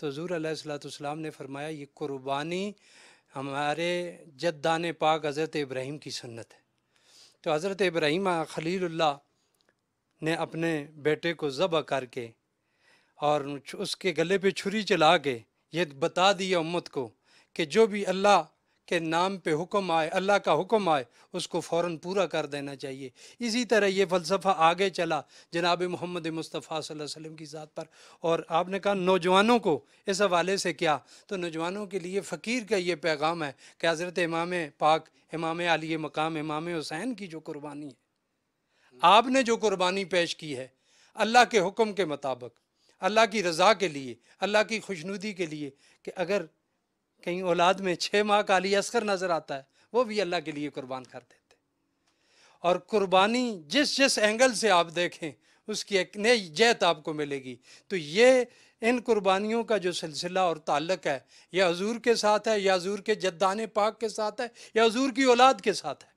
تو حضور علیہ الصلوۃ والسلام نے فرمایا یہ قربانی ہمارے جدان پاک حضرت ابراہیم کی سنت ہے۔ تو حضرت ابراہیم خلیل اللہ نے اپنے بیٹے کو ذبح کر کے اور اس کے گلے پہ چھری چلا کے یہ بتا دیا امت کو کہ جو بھی اللہ کے نام پہ حکم آئے، اللہ کا حکم آئے، اس کو فوراً پورا کر دینا چاہیے۔ اسی طرح یہ فلسفہ آگے چلا جناب محمد مصطفیٰ صلی اللہ علیہ وسلم کی ذات پر۔ اور آپ نے کہا نوجوانوں کو اس حوالے سے کیا، تو نوجوانوں کے لیے فقیر کا یہ پیغام ہے کہ حضرت امام پاک امام علی مقام امام حسین کی جو قربانی ہے، آپ نے جو قربانی پیش کی ہے اللہ کے حکم کے مطابق، اللہ کی رضا کے لیے، اللہ کی خوشنودی کے لیے، کہ اگر کہیں اولاد میں 6 ماہ کا علی اصغر نظر آتا ہے وہ بھی اللہ کے لیے قربان کر دیتے۔ اور قربانی جس اینگل سے آپ دیکھیں اس کی ایک نئی جہت آپ کو ملے گی۔ تو یہ ان قربانیوں کا جو سلسلہ اور تعلق ہے یا حضور کے ساتھ ہے، یا حضور کے جدان پاک کے ساتھ ہے، یا حضور کی اولاد کے ساتھ ہے۔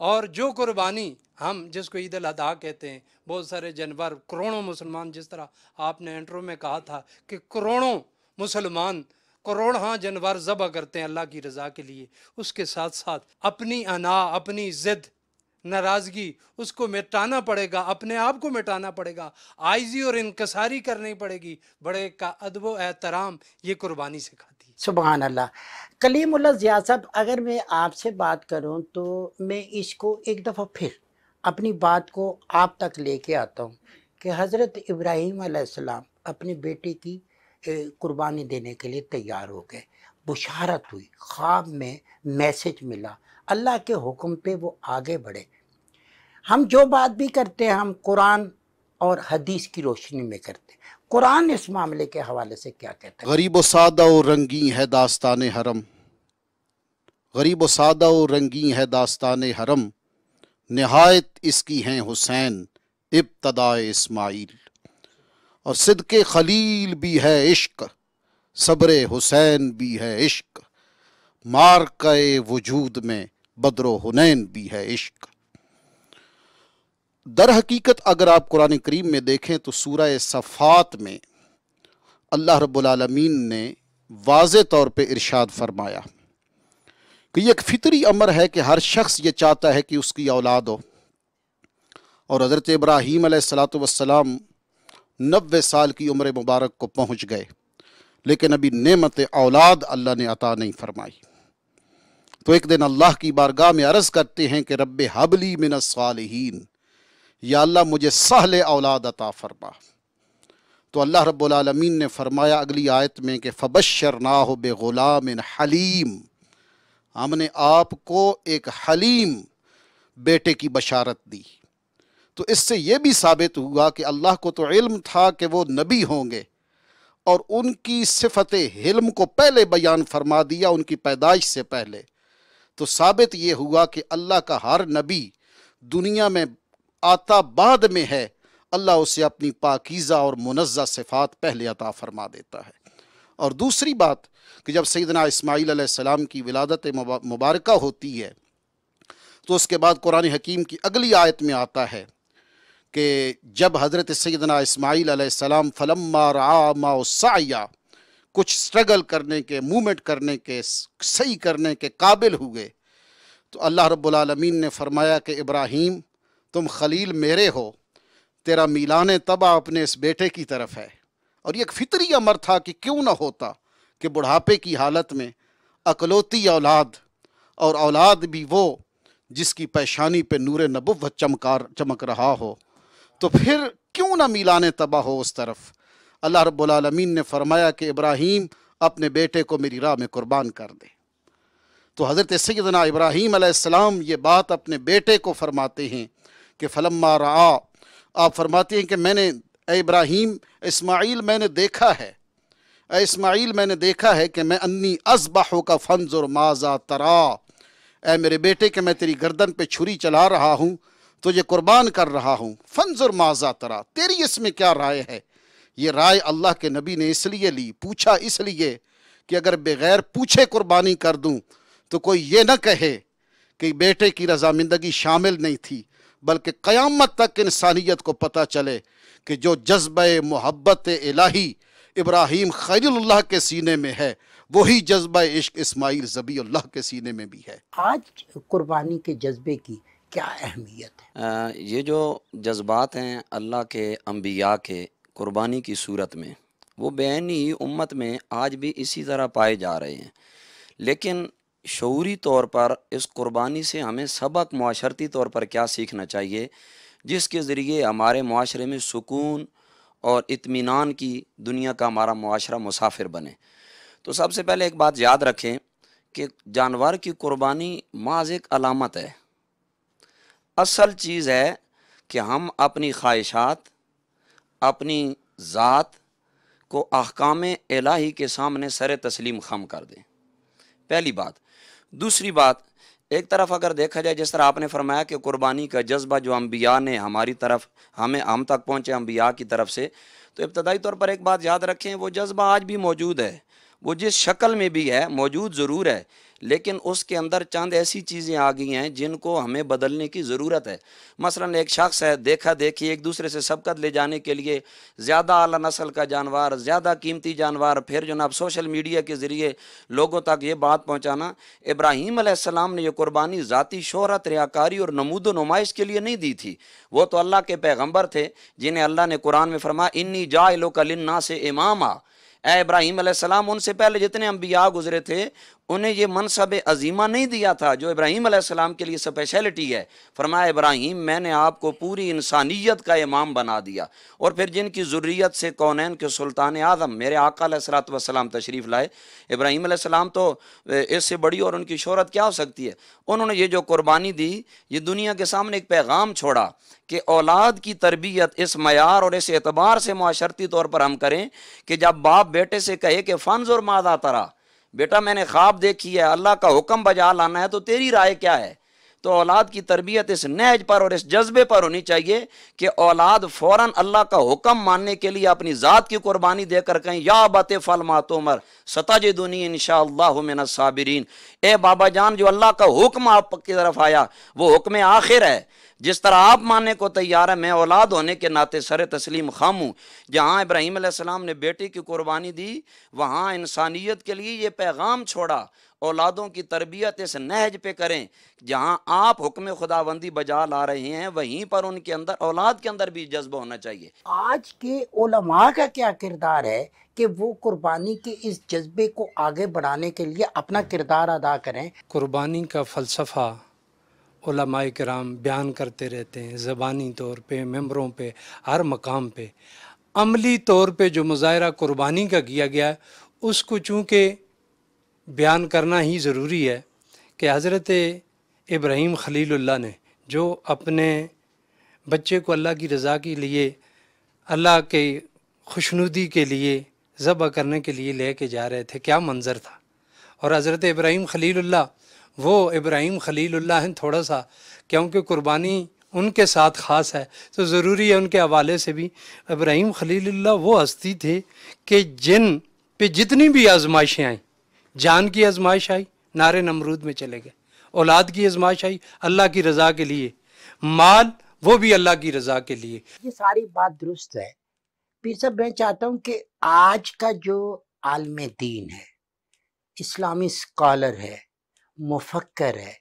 اور جو قربانی ہم جس کو عید الاضحیٰ کہتے ہیں، بہت سارے جانور، کروڑوں مسلمان، جس طرح آپ نے انٹرو میں کہا تھا کہ کروڑوں مسلمان کروڑ جانور ذبح کرتے ہیں اللہ کی رضا کے لیے، اس کے ساتھ ساتھ اپنی انا، اپنی ضد، ناراضگی، اس کو مٹانا پڑے گا، اپنے آپ کو مٹانا پڑے گا، عاجزی اور انکساری کرنی پڑے گی، بڑے کا ادب و احترام یہ قربانی سکھاتی ہے۔ سبحان اللہ۔ کلیم اللہ ضیاء صاحب، اگر میں آپ سے بات کروں تو میں اس کو ایک دفعہ پھر اپنی بات کو آپ تک لے کے آتا ہوں کہ حضرت ابراہیم علیہ السلام اپنے بیٹے کی قربانی دینے کے لیے تیار ہو گئے، بشارت ہوئی، خواب میں میسج ملا، اللہ کے حکم پہ وہ آگے بڑھے۔ ہم جو بات بھی کرتے ہیں ہم قرآن اور حدیث کی روشنی میں کرتے ہیں۔ قرآن اس معاملے کے حوالے سے کیا کہتا ہے؟ غریب و سادہ و رنگیں ہے داستان حرم، غریب و سادہ و رنگیں ہے داستان حرم، نہایت اس کی ہیں حسین ابتدائے اسماعیل، اور صدق خلیل بھی ہے عشق، صبر حسین بھی ہے عشق، مارکہ وجود میں بدر و حنین بھی ہے عشق۔ در حقیقت اگر آپ قرآن کریم میں دیکھیں تو سورہ صفات میں اللہ رب العالمین نے واضح طور پہ ارشاد فرمایا کہ یہ ایک فطری امر ہے کہ ہر شخص یہ چاہتا ہے کہ اس کی اولاد ہو، اور حضرت ابراہیم علیہ السلام 90 سال کی عمر مبارک کو پہنچ گئے، لیکن ابھی نعمت اولاد اللہ نے عطا نہیں فرمائی۔ تو ایک دن اللہ کی بارگاہ میں عرض کرتے ہیں کہ رب ہب لی من الصالحین، یا اللہ مجھے صالح اولاد عطا فرما۔ تو اللہ رب العالمین نے فرمایا اگلی آیت میں کہ فبشرناہ بغلام حلیم، ہم نے آپ کو ایک حلیم بیٹے کی بشارت دی۔ تو اس سے یہ بھی ثابت ہوا کہ اللہ کو تو علم تھا کہ وہ نبی ہوں گے، اور ان کی صفت حلم کو پہلے بیان فرما دیا ان کی پیدائش سے پہلے۔ تو ثابت یہ ہوا کہ اللہ کا ہر نبی دنیا میں آتا بعد میں ہے، اللہ اسے اپنی پاکیزہ اور منزہ صفات پہلے عطا فرما دیتا ہے۔ اور دوسری بات کہ جب سیدنا اسماعیل علیہ السلام کی ولادت مبارکہ ہوتی ہے تو اس کے بعد قرآن حکیم کی اگلی آیت میں آتا ہے کہ جب حضرت سیدنا اسماعیل علیہ السلام فلما رعا ماء السعی، کچھ سٹرگل کرنے کے، موومنٹ کرنے کے، صحیح کرنے کے قابل ہوئے، تو اللہ رب العالمین نے فرمایا کہ ابراہیم تم خلیل میرے ہو، تیرا میلان طبع اپنے اس بیٹے کی طرف ہے۔ اور یہ ایک فطری امر تھا کہ کیوں نہ ہوتا کہ بڑھاپے کی حالت میں اکلوتی اولاد، اور اولاد بھی وہ جس کی پیشانی پہ نور نبوت چمک رہا ہو، تو پھر کیوں نہ میلان طبع ہو اس طرف۔ اللہ رب العالمین نے فرمایا کہ ابراہیم اپنے بیٹے کو میری راہ میں قربان کر دے۔ تو حضرت سیدنا ابراہیم علیہ السلام یہ بات اپنے بیٹے کو فرماتے ہیں کہ فلما رعا، آپ فرماتے ہیں کہ میں نے، اے ابراہیم، اسماعیل میں نے دیکھا ہے، اے اسماعیل میں نے دیکھا ہے کہ میں انی اذبحک فانظر ماذا ترا، اے میرے بیٹے کہ میں تیری گردن پہ چھری چلا رہا ہوں، تجھے قربان کر رہا ہوں، فانظر ماذا ترا، تیری اس میں کیا رائے ہے۔ یہ رائے اللہ کے نبی نے اس لیے لی، پوچھا اس لیے کہ اگر بغیر پوچھے قربانی کر دوں تو کوئی یہ نہ کہے کہ بیٹے کی رضامندگی شامل نہیں تھی، بلکہ قیامت تک انسانیت کو پتہ چلے کہ جو جذبہ محبت الہی ابراہیم خلیل اللہ کے سینے میں ہے، وہی جذبہ عشق اسماعیل ذبیح اللہ کے سینے میں بھی ہے۔ آج قربانی کے جذبے کی کیا اہمیت ہے؟ یہ جو جذبات ہیں اللہ کے انبیاء کے قربانی کی صورت میں، وہ بعینی امت میں آج بھی اسی طرح پائے جا رہے ہیں، لیکن شعوری طور پر اس قربانی سے ہمیں سبق معاشرتی طور پر کیا سیکھنا چاہیے، جس کے ذریعے ہمارے معاشرے میں سکون اور اطمینان کی دنیا کا ہمارا معاشرہ مسافر بنے۔ تو سب سے پہلے ایک بات یاد رکھیں کہ جانور کی قربانی محض ایک علامت ہے۔ اصل چیز ہے کہ ہم اپنی خواہشات، اپنی ذات کو احکام الہی کے سامنے سر تسلیم خم کر دیں، پہلی بات۔ دوسری بات، ایک طرف اگر دیکھا جائے جس طرح آپ نے فرمایا کہ قربانی کا جذبہ جو انبیاء نے ہماری طرف ہم تک پہنچے انبیاء کی طرف سے، تو ابتدائی طور پر ایک بات یاد رکھیں، وہ جذبہ آج بھی موجود ہے، وہ جس شکل میں بھی ہے موجود ضرور ہے، لیکن اس کے اندر چند ایسی چیزیں آ گئی ہیں جن کو ہمیں بدلنے کی ضرورت ہے۔ مثلا ایک شخص ہے، دیکھا دیکھی ایک دوسرے سے سبقت لے جانے کے لیے زیادہ اعلیٰ نسل کا جانور، زیادہ قیمتی جانور، پھر جناب سوشل میڈیا کے ذریعے لوگوں تک یہ بات پہنچانا۔ ابراہیم علیہ السلام نے یہ قربانی ذاتی شہرت، ریاکاری اور نمود و نمائش کے لیے نہیں دی تھی، وہ تو اللہ کے پیغمبر تھے جنہیں اللہ نے قرآن میں فرمایا انی جاعلک للناس اماما۔ اے ابراہیم علیہ السلام، ان سے پہلے جتنے انبیاء گزرے تھے انہیں یہ منصب عظیمہ نہیں دیا تھا جو ابراہیم علیہ السلام کے لیے اسپیشلٹی ہے۔ فرمایا ابراہیم میں نے آپ کو پوری انسانیت کا امام بنا دیا، اور پھر جن کی ذریت سے کونین کے سلطان اعظم میرے آقا علیہ الصلوۃ والسلام تشریف لائے۔ ابراہیم علیہ السلام تو اس سے بڑی اور ان کی شہرت کیا ہو سکتی ہے؟ انہوں نے یہ جو قربانی دی، یہ دنیا کے سامنے ایک پیغام چھوڑا کہ اولاد کی تربیت اس معیار اور اس اعتبار سے معاشرتی طور پر ہم کریں کہ جب باپ بیٹے سے کہے کہ فانظر ماذا تری، بیٹا میں نے خواب دیکھی ہے، اللہ کا حکم بجا لانا ہے، تو تیری رائے کیا ہے؟ تو اولاد کی تربیت اس نہج پر اور اس جذبے پر ہونی چاہیے کہ اولاد فوراً اللہ کا حکم ماننے کے لیے اپنی ذات کی قربانی دے کر کہیں یا ابت افعل ما تؤمر ستجدنی انشاءاللہ من الصابرین۔ اے بابا جان، جو اللہ کا حکم آپ کی طرف آیا وہ حکم آخر ہے، جس طرح آپ ماننے کو تیار ہے میں اولاد ہونے کے ناطے سر تسلیم خام ہوں۔ جہاں ابراہیم علیہ السلام نے بیٹی کی قربانی دی، وہاں انسانیت کے لیے یہ پیغام چھوڑا اولادوں کی تربیت اس نہج پہ کریں، جہاں آپ حکم خداوندی بجا لا رہے ہیں وہیں پر ان کے اندر اولاد کے اندر بھی جذبہ ہونا چاہیے۔ آج کے علماء کا کیا کردار ہے کہ وہ قربانی کے اس جذبے کو آگے بڑھانے کے لیے اپنا کردار ادا کریں؟ قربانی کا فلسفہ علماء کرام بیان کرتے رہتے ہیں، زبانی طور پہ، ممبروں پہ، ہر مقام پہ۔ عملی طور پہ جو مظاہرہ قربانی کا کیا گیا ہے اس کو چونکہ بیان کرنا ہی ضروری ہے کہ حضرت ابراہیم خلیل اللہ نے جو اپنے بچے کو اللہ کی رضا کے لیے، اللہ کے خوشنودی کے لیے ذبح کرنے کے لیے لے کے جا رہے تھے، کیا منظر تھا۔ اور حضرت ابراہیم خلیل اللہ وہ ابراہیم خلیل اللہ ہیں تھوڑا سا، کیونکہ قربانی ان کے ساتھ خاص ہے تو ضروری ہے ان کے حوالے سے بھی۔ ابراہیم خلیل اللہ وہ ہستی تھے کہ جن پہ جتنی بھی آزمائشیں آئیں، جان کی آزمائش آئی، نارے نمرود میں چلے گئے، اولاد کی آزمائش آئی اللہ کی رضا کے لیے، مال وہ بھی اللہ کی رضا کے لیے۔ یہ ساری بات درست ہے۔ پیر صاحب میں چاہتا ہوں کہ آج کا جو عالم دین ہے، اسلامی اسکالر ہے، مفکر ہے،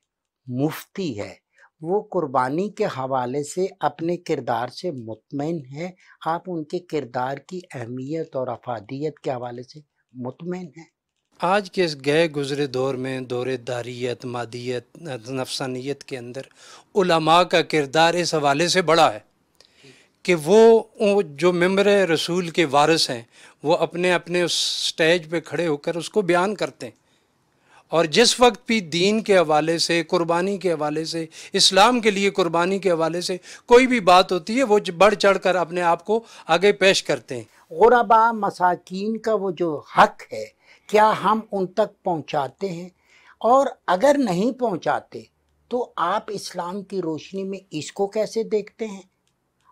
مفتی ہے، وہ قربانی کے حوالے سے اپنے کردار سے مطمئن ہے؟ آپ ان کے کردار کی اہمیت اور افادیت کے حوالے سے مطمئن ہیں؟ آج کے اس گئے گزرے دور میں، دور داریت، مادیت، نفسانیت کے اندر علماء کا کردار اس حوالے سے بڑا ہے کہ وہ جو ممبر رسول کے وارث ہیں وہ اپنے اپنے اس سٹیج پہ کھڑے ہو کر اس کو بیان کرتے ہیں، اور جس وقت بھی دین کے حوالے سے، قربانی کے حوالے سے، اسلام کے لیے قربانی کے حوالے سے کوئی بھی بات ہوتی ہے وہ بڑھ چڑھ کر اپنے آپ کو آگے پیش کرتے ہیں۔ غرباء مساکین کا وہ جو حق ہے کیا ہم ان تک پہنچاتے ہیں؟ اور اگر نہیں پہنچاتے تو آپ اسلام کی روشنی میں اس کو کیسے دیکھتے ہیں؟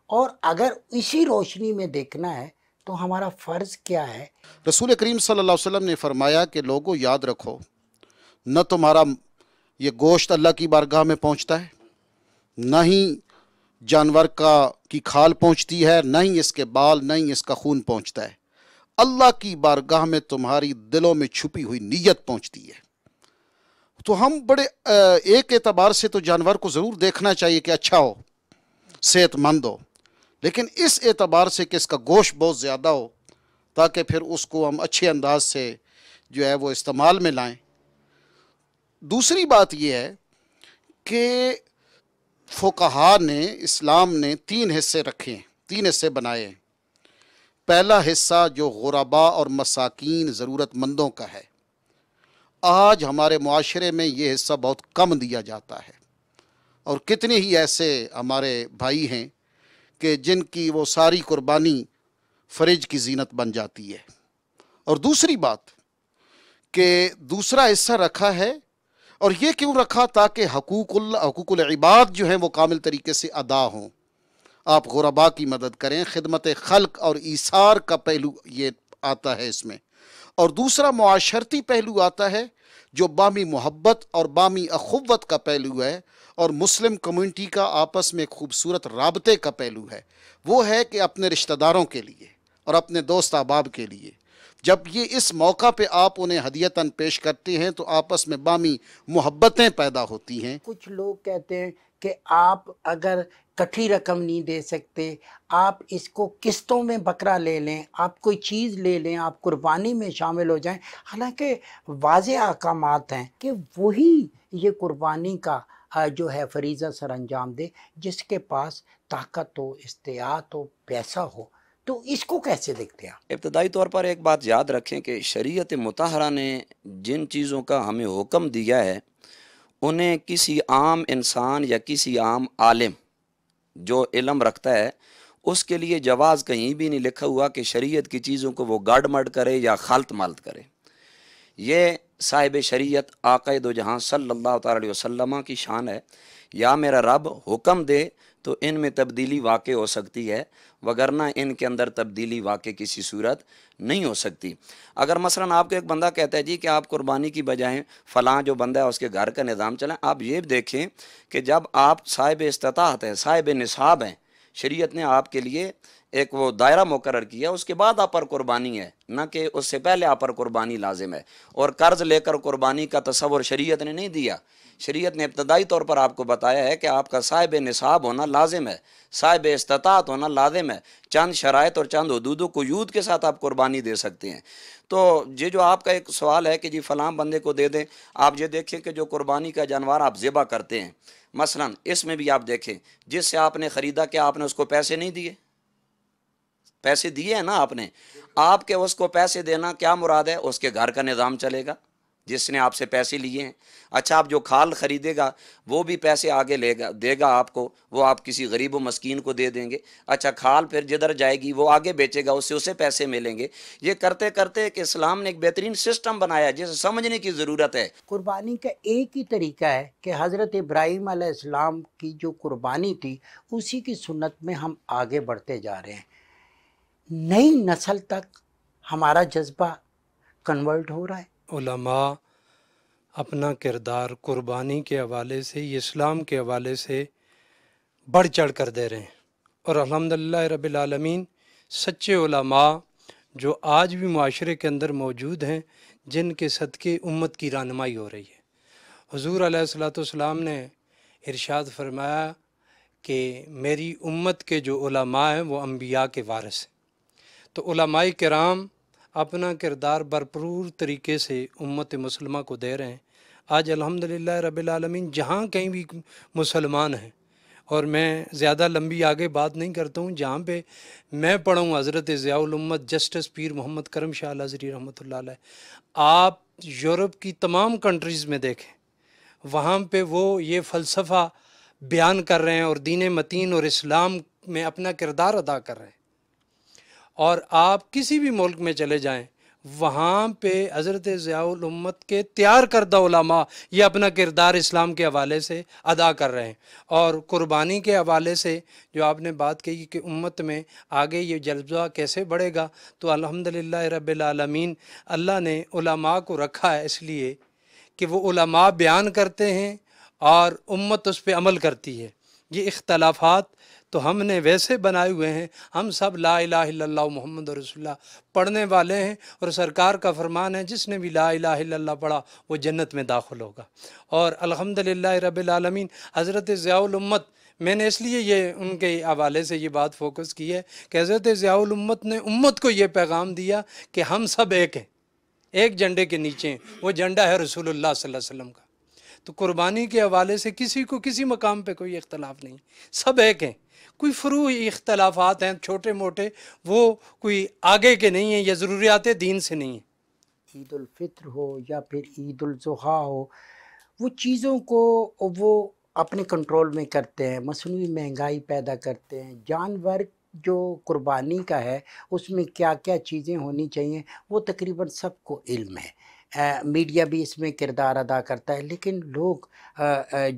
اور اگر اسی روشنی میں دیکھنا ہے تو ہمارا فرض کیا ہے؟ رسول کریم صلی اللہ علیہ وسلم نے فرمایا کہ لوگوں یاد رکھو، نہ تمہارا یہ گوشت اللہ کی بارگاہ میں پہنچتا ہے، نہ ہی جانور کی کھال پہنچتی ہے، نہ ہی اس کے بال، نہ ہی اس کا خون پہنچتا ہے۔ اللہ کی بارگاہ میں تمہاری دلوں میں چھپی ہوئی نیت پہنچتی ہے۔ تو ہم بڑے ایک اعتبار سے تو جانور کو ضرور دیکھنا چاہیے کہ اچھا ہو، صحت مند ہو، لیکن اس اعتبار سے کہ اس کا گوشت بہت زیادہ ہو تاکہ پھر اس کو ہم اچھے انداز سے جو ہے وہ استعمال میں لائیں۔ دوسری بات یہ ہے کہ فقہا نے، اسلام نے 3 حصے رکھے ہیں، 3 حصے بنائے ہیں۔ پہلا حصہ جو غرباء اور مساکین ضرورت مندوں کا ہے، آج ہمارے معاشرے میں یہ حصہ بہت کم دیا جاتا ہے، اور کتنے ہی ایسے ہمارے بھائی ہیں کہ جن کی وہ ساری قربانی فریج کی زینت بن جاتی ہے۔ اور دوسری بات کہ دوسرا حصہ رکھا ہے، اور یہ کیوں رکھا؟ تاکہ حقوق العباد جو ہیں وہ کامل طریقے سے ادا ہوں۔ آپ غرباء کی مدد کریں، خدمت خلق اور ایثار کا پہلو یہ آتا ہے اس میں، اور دوسرا معاشرتی پہلو آتا ہے جو بامی محبت اور بامی اخوت کا پہلو ہے، اور مسلم کمیونٹی کا آپس میں ایک خوبصورت رابطے کا پہلو ہے۔ وہ ہے کہ اپنے رشتہ داروں کے لیے اور اپنے دوست احباب کے لیے جب یہ اس موقع پہ آپ انہیں ہدیتاً پیش کرتے ہیں تو آپس میں بامی محبتیں پیدا ہوتی ہیں۔ کچھ لوگ کہتے ہیں کہ آپ اگر کٹھی رقم نہیں دے سکتے، آپ اس کو قسطوں میں بکرا لے لیں، آپ کوئی چیز لے لیں، آپ قربانی میں شامل ہو جائیں۔ حالانکہ واضح احکامات ہیں کہ وہی یہ قربانی کا جو ہے فریضہ سر انجام دے جس کے پاس طاقت ہو، استطاعت ہو، پیسہ ہو۔ تو اس کو کیسے دیکھتے ہیں؟ ابتدائی طور پر ایک بات یاد رکھیں کہ شریعت مطہرہ نے جن چیزوں کا ہمیں حکم دیا ہے انہیں کسی عام انسان یا کسی عام عالم جو علم رکھتا ہے اس کے لیے جواز کہیں بھی نہیں لکھا ہوا کہ شریعت کی چیزوں کو وہ گڑ مڑ کرے یا خلط ملط کرے۔ یہ صاحب شریعت آقا دو جہاں صلی اللہ تعالی علیہ وسلم کی شان ہے۔ یا میرا رب حکم دے تو ان میں تبدیلی واقع ہو سکتی ہے، وگرنہ ان کے اندر تبدیلی واقع کسی صورت نہیں ہو سکتی۔ اگر مثلا آپ کو ایک بندہ کہتا ہے جی کہ آپ قربانی کی بجائے فلاں جو بندہ ہے اس کے گھر کا نظام چلائیں، آپ یہ دیکھیں کہ جب آپ صاحب استطاعت ہیں، صاحب نصاب ہیں، شریعت نے آپ کے لیے ایک وہ دائرہ مقرر کیا، اس کے بعد آپ پر قربانی ہے، نہ کہ اس سے پہلے آپ پر قربانی لازم ہے۔ اور قرض لے کر قربانی کا تصور شریعت نے نہیں دیا۔ شریعت نے ابتدائی طور پر آپ کو بتایا ہے کہ آپ کا صاحب نصاب ہونا لازم ہے، صاحب استطاعت ہونا لازم ہے، چند شرائط اور چند حدود و قیود کے ساتھ آپ قربانی دے سکتے ہیں۔ تو یہ جو آپ کا ایک سوال ہے کہ جی فلاں بندے کو دے دیں، آپ یہ دیکھیں کہ جو قربانی کا جانور آپ ذبح کرتے ہیں، مثلا اس میں بھی آپ دیکھیں جس سے آپ نے خریدا، کیا آپ نے اس کو پیسے نہیں دیے؟ پیسے دیے ہیں نا آپ نے۔ آپ کے اس کو پیسے دینا کیا مراد ہے؟ اس کے گھر کا نظام چلے گا جس نے آپ سے پیسے لیے ہیں۔ اچھا، آپ جو کھال خریدے گا وہ بھی پیسے آگے دے گا آپ کو، وہ آپ کسی غریب و مسکین کو دے دیں گے۔ اچھا، کھال پھر جدھر جائے گی وہ آگے بیچے گا، اسے پیسے ملیں گے۔ یہ کرتے کرتے کہ اسلام نے ایک بہترین سسٹم بنایا جسے سمجھنے کی ضرورت ہے۔ قربانی کا ایک ہی طریقہ ہے کہ حضرت ابراہیم علیہ السلام کی جو قربانی تھی اسی کی سنت میں ہم آگے بڑھتے جا رہے ہیں۔ نئی نسل تک ہمارا جذبہ کنورٹ ہو رہا ہے۔ علماء اپنا کردار قربانی کے حوالے سے، اسلام کے حوالے سے بڑھ چڑھ کر دے رہے ہیں، اور الحمدللہ رب العالمین سچے علماء جو آج بھی معاشرے کے اندر موجود ہیں جن کے صدقے امت کی رہنمائی ہو رہی ہے۔ حضور علیہ الصلوۃ والسلام نے ارشاد فرمایا کہ میری امت کے جو علماء ہیں وہ انبیاء کے وارث ہیں۔ تو علماء کرام اپنا کردار بھرپور طریقے سے امت مسلمہ کو دے رہے ہیں۔ آج الحمدللہ رب العالمین جہاں کہیں بھی مسلمان ہیں، اور میں زیادہ لمبی آگے بات نہیں کرتا ہوں، جہاں پہ میں پڑھا ہوں حضرت ضیاء الامت جسٹس پیر محمد کرم شاہ الازہری رحمۃ اللہ علیہ، آپ یورپ کی تمام کنٹریز میں دیکھیں، وہاں پہ وہ یہ فلسفہ بیان کر رہے ہیں اور دین متین اور اسلام میں اپنا کردار ادا کر رہے ہیں۔ اور آپ کسی بھی ملک میں چلے جائیں، وہاں پہ حضرت ضیاء الامت کے تیار کردہ علماء یہ اپنا کردار اسلام کے حوالے سے ادا کر رہے ہیں۔ اور قربانی کے حوالے سے جو آپ نے بات کہی کہ امت میں آگے یہ جذبہ کیسے بڑھے گا، تو الحمدللہ رب العالمین اللہ نے علماء کو رکھا ہے اس لیے کہ وہ علماء بیان کرتے ہیں اور امت اس پہ عمل کرتی ہے۔ یہ اختلافات تو ہم نے ویسے بنائے ہوئے ہیں، ہم سب لا الہ الا اللہ محمد رسول اللہ پڑھنے والے ہیں، اور سرکار کا فرمان ہے جس نے بھی لا الہ الا اللہ پڑھا وہ جنت میں داخل ہوگا۔ اور الحمدللہ رب العالمین، حضرت ضیاء الامت، میں نے اس لیے یہ ان کے حوالے سے یہ بات فوکس کی ہے کہ حضرت ضیاء الامت نے امت کو یہ پیغام دیا کہ ہم سب ایک ہیں، ایک جھنڈے کے نیچے ہیں، وہ جھنڈا ہے رسول اللہ صلی اللہ علیہ وسلم کا۔ تو قربانی کے حوالے سے کسی کو کسی مقام پہ کوئی اختلاف نہیں، سب ایک ہیں۔ کوئی فروعی اختلافات ہیں چھوٹے موٹے، وہ کوئی آگے کے نہیں ہیں یا ضروریات دین سے نہیں ہیں۔ عید الفطر ہو یا پھر عید الاضحیٰ ہو، وہ چیزوں کو وہ اپنے کنٹرول میں کرتے ہیں، مصنوعی مہنگائی پیدا کرتے ہیں۔ جانور جو قربانی کا ہے اس میں کیا کیا چیزیں ہونی چاہیے وہ تقریباً سب کو علم ہے۔ میڈیا بھی اس میں کردار ادا کرتا ہے، لیکن لوگ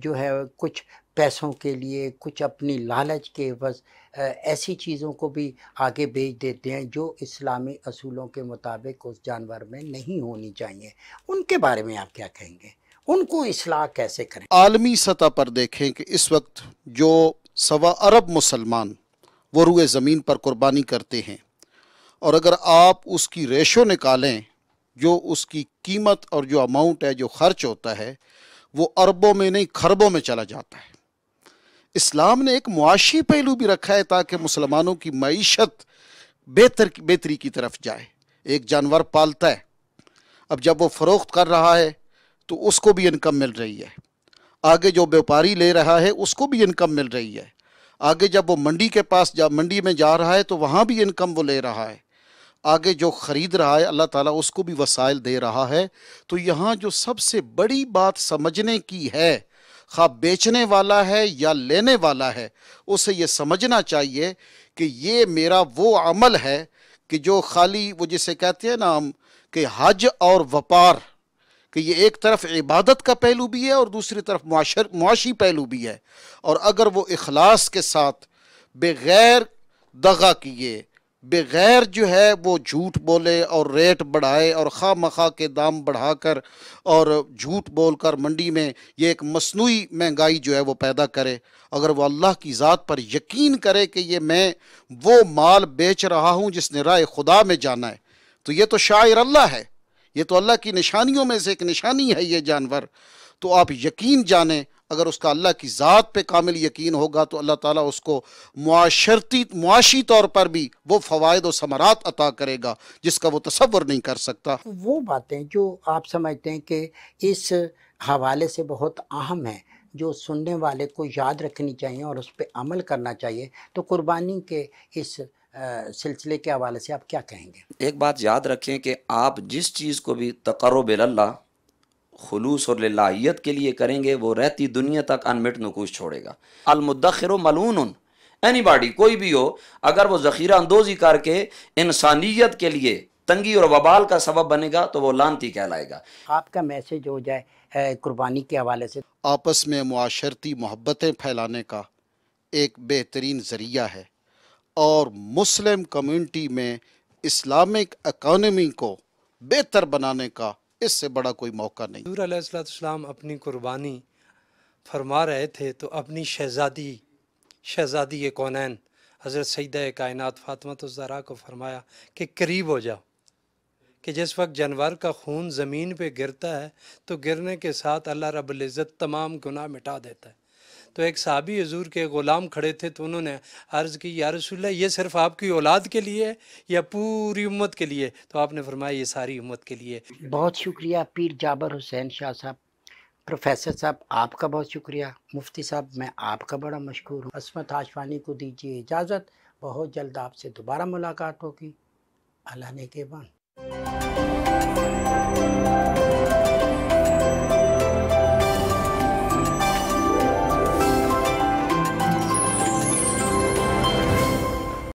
جو ہے کچھ پیسوں کے لیے، کچھ اپنی لالچ کے عوض ایسی چیزوں کو بھی آگے بیچ دیتے ہیں جو اسلامی اصولوں کے مطابق اس جانور میں نہیں ہونی چاہیے۔ ان کے بارے میں آپ کیا کہیں گے؟ ان کو اصلاح کیسے کریں؟ عالمی سطح پر دیکھیں کہ اس وقت جو 1.25 ارب مسلمان وہ روئے زمین پر قربانی کرتے ہیں، اور اگر آپ اس کی ریشو نکالیں، جو اس کی قیمت اور جو اماؤنٹ ہے، جو خرچ ہوتا ہے، وہ اربوں میں نہیں کھربوں میں چلا جاتا ہے۔ اسلام نے ایک معاشی پہلو بھی رکھا ہے تاکہ مسلمانوں کی معیشت بہتری کی طرف جائے۔ ایک جانور پالتا ہے، اب جب وہ فروخت کر رہا ہے تو اس کو بھی انکم مل رہی ہے، آگے جو بیوپاری لے رہا ہے اس کو بھی انکم مل رہی ہے، آگے جب وہ منڈی کے پاس منڈی میں جا رہا ہے تو وہاں بھی انکم وہ لے رہا ہے، آگے جو خرید رہا ہے اللہ تعالیٰ اس کو بھی وسائل دے رہا ہے۔ تو یہاں جو سب سے بڑی بات سمجھنے کی ہے، خواہ بیچنے والا ہے یا لینے والا ہے، اسے یہ سمجھنا چاہیے کہ یہ میرا وہ عمل ہے کہ جو خالی وہ جسے کہتے ہیں نا ہم کہ حج اور وپار، کہ یہ ایک طرف عبادت کا پہلو بھی ہے اور دوسری طرف معاشی پہلو بھی ہے، اور اگر وہ اخلاص کے ساتھ بغیر دغا کیے، بغیر جو ہے وہ جھوٹ بولے اور ریٹ بڑھائے اور خواہ مخواہ کے دام بڑھا کر اور جھوٹ بول کر منڈی میں یہ ایک مصنوعی مہنگائی جو ہے وہ پیدا کرے، اگر وہ اللہ کی ذات پر یقین کرے کہ یہ میں وہ مال بیچ رہا ہوں جس نے راہ خدا میں جانا ہے، تو یہ تو شاعر اللہ ہے، یہ تو اللہ کی نشانیوں میں سے ایک نشانی ہے یہ جانور، تو آپ یقین جانیں اگر اس کا اللہ کی ذات پہ کامل یقین ہوگا تو اللہ تعالیٰ اس کو معاشی طور پر بھی وہ فوائد و ثمرات عطا کرے گا جس کا وہ تصور نہیں کر سکتا۔ وہ باتیں جو آپ سمجھتے ہیں کہ اس حوالے سے بہت اہم ہیں، جو سننے والے کو یاد رکھنی چاہیے اور اس پہ عمل کرنا چاہیے، تو قربانی کے اس سلسلے کے حوالے سے آپ کیا کہیں گے؟ ایک بات یاد رکھیں کہ آپ جس چیز کو بھی تقرب اللہ، خلوص اور للہیت کے لیے کریں گے، وہ رہتی دنیا تک انمٹ نقوش چھوڑے گا۔ المدخر ملعون، اینی باڈی کوئی بھی ہو، اگر وہ ذخیرہ اندوزی کر کے انسانیت کے لیے تنگی اور وبال کا سبب بنے گا تو وہ لعنتی کہلائے گا۔ آپ کا میسج ہو جائے قربانی کے حوالے سے۔ آپس میں معاشرتی محبتیں پھیلانے کا ایک بہترین ذریعہ ہے، اور مسلم کمیونٹی میں اسلامک اکانومی کو بہتر بنانے کا اس سے بڑا کوئی موقع نہیں۔ حضور علیہ السلام اپنی قربانی فرما رہے تھے تو اپنی شہزادی کونین حضرت سیدہ کائنات فاطمہ الزہرا کو فرمایا کہ قریب ہو جاؤ، کہ جس وقت جانور کا خون زمین پہ گرتا ہے تو گرنے کے ساتھ اللہ رب العزت تمام گناہ مٹا دیتا ہے۔ تو ایک صحابی حضور کے غلام کھڑے تھے تو انہوں نے عرض کی یا رسول اللہ یہ صرف آپ کی اولاد کے لیے ہے یا پوری امت کے لیے؟ تو آپ نے فرمایا یہ ساری امت کے لیے۔ بہت شکریہ پیر جابر حسین شاہ صاحب، پروفیسر صاحب آپ کا بہت شکریہ، مفتی صاحب میں آپ کا بڑا مشکور ہوں۔ عصمت ہاشوانی کو دیجیے اجازت، بہت جلد آپ سے دوبارہ ملاقات ہوگی۔ اللہ نے کے بان۔